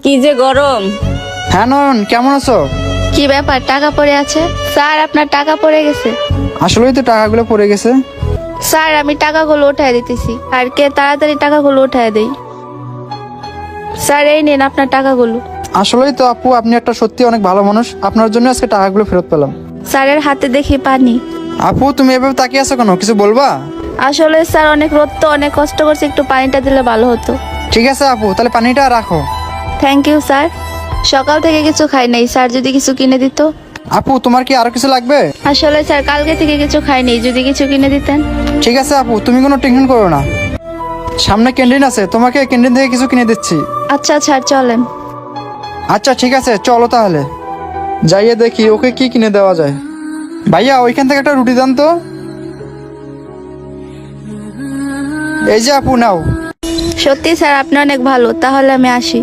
কি যে গরম। হ্যাঁ নয়ন, কেমন আছো? কি ব্যাপার, টাকা পড়ে আছে? স্যার, আপনার টাকা পড়ে গেছে। আসলেই তো টাকাগুলো পড়ে গেছে। স্যার, আমি টাকাগুলো উঠায় দিতেছি, আর কে তাড়াতাড়ি টাকাগুলো উঠায় দেই। স্যার, এই নিন আপনার টাকাগুলো। আসলেই তো আপু, আপনি একটা সত্যি অনেক ভালো মানুষ। আপনার জন্য আজকে টাকাগুলো ফেরত পেলাম। স্যারের হাতে দেখি পানি। আপু, তুমি এভাবে তাকিয়ে আছো কেন? কিছু বলবা? আসলে স্যার, অনেক রোদ তো, অনেক কষ্ট করছে, একটু পানিটা দিলে ভালো হতো। ঠিক আছে আপু, তাহলে পানিটা রাখো। Thank you sir. সকাল থেকে কিছু খাই নাই, স্যার যদি কিছু কিনে দিত। আপু, তোমার কি আরো কিছু লাগবে? আসলে স্যার, কালকে থেকে কিছু খাইনি, যদি কিছু কিনে দিতেন। ঠিক আছে আপু, তুমি কোনো টেনশন করো না। সামনে ক্যান্টিন আছে, তোমাকে ক্যান্টিন থেকে কিছু কিনে দিচ্ছি। আচ্ছা স্যার, চলেন। আচ্ছা ঠিক আছে, চলো তাহলে যাইয়ে দেখি ওকে কি কিনে দেওয়া যায়। ভাইয়া, ওইখান থেকে একটা রুটি দেন তো। এই যে আপু, নাও। সত্যি স্যার, আপনি অনেক ভালো, তাহলে আমি আসি।